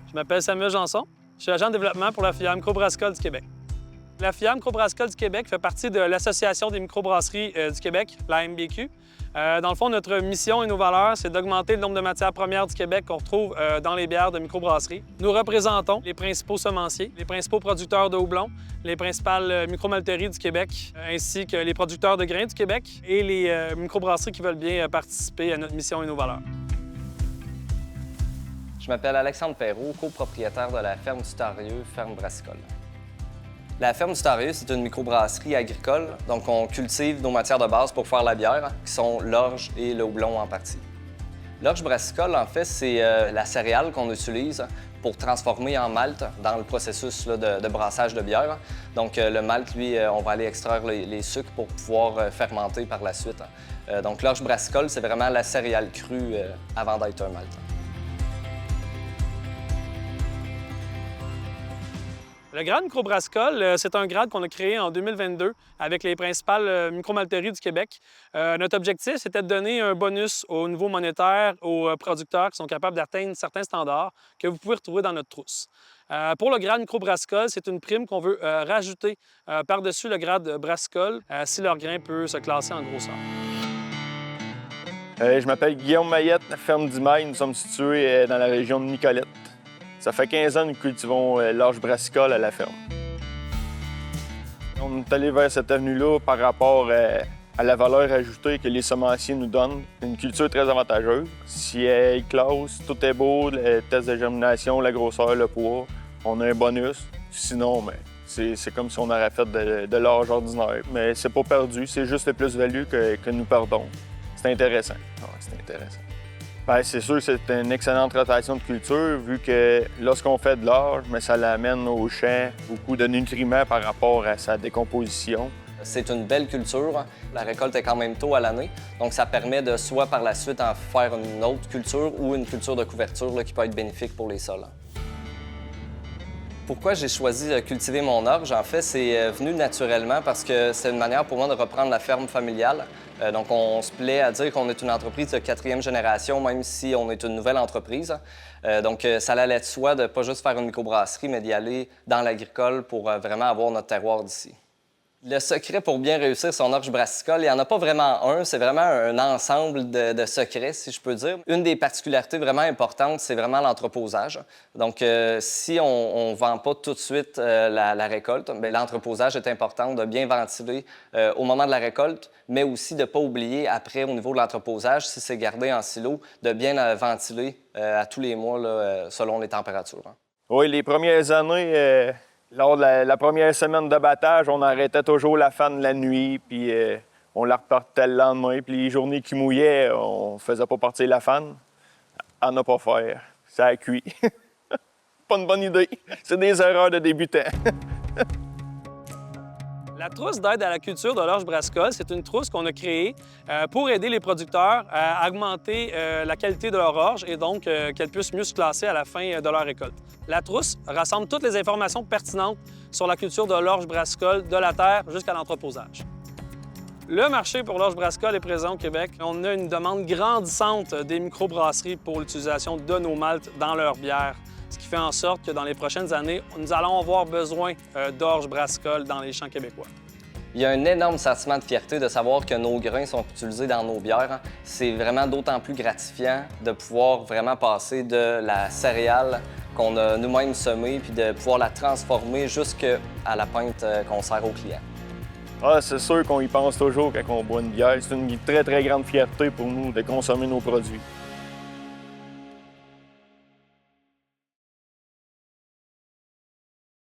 Je m'appelle Samuel Janson. Je suis agent de développement pour la filière microbrassicole du Québec. La filière microbrassicole du Québec fait partie de l'Association des microbrasseries du Québec, la MBQ. Dans le fond, notre mission et nos valeurs, c'est d'augmenter le nombre de matières premières du Québec qu'on retrouve dans les bières de microbrasserie. Nous représentons les principaux semenciers, les principaux producteurs de houblon, les principales micromalteries du Québec, ainsi que les producteurs de grains du Québec et les microbrasseries qui veulent bien participer à notre mission et nos valeurs. Je m'appelle Alexandre Perrault, copropriétaire de la ferme du Tarieux, ferme brassicole. La ferme du Tarieux, c'est une microbrasserie agricole, donc on cultive nos matières de base pour faire la bière, qui sont l'orge et le houblon en partie. L'orge brassicole, en fait, c'est la céréale qu'on utilise pour transformer en malt dans le processus là, de brassage de bière. Donc le malt, lui, on va aller extraire les sucres pour pouvoir fermenter par la suite. Donc l'orge brassicole, c'est vraiment la céréale crue avant d'être un malt. Le grade microbrassicole, c'est un grade qu'on a créé en 2022 avec les principales micromalteries du Québec. Notre objectif, c'était de donner un bonus au niveau monétaire aux producteurs qui sont capables d'atteindre certains standards que vous pouvez retrouver dans notre trousse. Pour le grade microbrassicole, c'est une prime qu'on veut rajouter par-dessus le grade brassicole si leur grain peut se classer en grosseur. Je m'appelle Guillaume Mayette, la ferme d'Imaille. Nous sommes situés dans la région de Nicolette. Ça fait 15 ans que nous cultivons l'orge brassicole à la ferme. On est allé vers cette avenue-là par rapport à la valeur ajoutée que les semenciers nous donnent. Une culture très avantageuse. Si elle classe, tout est beau, le test de germination, la grosseur, le poids, on a un bonus. Sinon, c'est comme si on aurait fait de l'orge ordinaire. Mais c'est pas perdu, c'est juste le plus-value que nous perdons. C'est intéressant. C'est intéressant. Bien, c'est sûr que c'est une excellente rotation de culture, vu que lorsqu'on fait de l'orge, ça l'amène au champ beaucoup de nutriments par rapport à sa décomposition. C'est une belle culture. La récolte est quand même tôt à l'année, donc ça permet de soit par la suite en faire une autre culture ou une culture de couverture là, qui peut être bénéfique pour les sols. Pourquoi j'ai choisi de cultiver mon orge? En fait, c'est venu naturellement parce que c'est une manière pour moi de reprendre la ferme familiale. Donc, on se plaît à dire qu'on est une entreprise de 4e génération, même si on est une nouvelle entreprise. Donc, ça allait de soi de ne pas juste faire une microbrasserie, mais d'y aller dans l'agricole pour vraiment avoir notre terroir d'ici. Le secret pour bien réussir son orge brassicole, il n'y en a pas vraiment un, c'est vraiment un ensemble de secrets, si je peux dire. Une des particularités vraiment importantes, c'est vraiment l'entreposage. Donc, si on ne vend pas tout de suite la récolte, l'entreposage est important de bien ventiler au moment de la récolte, mais aussi de ne pas oublier après, au niveau de l'entreposage, si c'est gardé en silo, de bien ventiler à tous les mois là, selon les températures. Oui, les premières années... Lors de la première semaine de battage, on arrêtait toujours la fan la nuit, puis on la repartait le lendemain. Puis les journées qui mouillaient, on faisait pas partir la fan. À ne pas faire. Ça a cuit. Pas une bonne idée. C'est des erreurs de débutants. La trousse d'aide à la culture de l'orge brassicole, c'est une trousse qu'on a créée pour aider les producteurs à augmenter la qualité de leur orge et donc qu'elle puisse mieux se classer à la fin de leur récolte. La trousse rassemble toutes les informations pertinentes sur la culture de l'orge brassicole de la terre jusqu'à l'entreposage. Le marché pour l'orge brassicole est présent au Québec. On a une demande grandissante des microbrasseries pour l'utilisation de nos maltes dans leurs bières. Ce qui fait en sorte que dans les prochaines années, nous allons avoir besoin d'orge brassicole dans les champs québécois. Il y a un énorme sentiment de fierté de savoir que nos grains sont utilisés dans nos bières. C'est vraiment d'autant plus gratifiant de pouvoir vraiment passer de la céréale qu'on a nous-mêmes semée puis de pouvoir la transformer jusqu'à la pinte qu'on sert aux clients. Ah, c'est sûr qu'on y pense toujours quand on boit une bière. C'est une très, très grande fierté pour nous de consommer nos produits.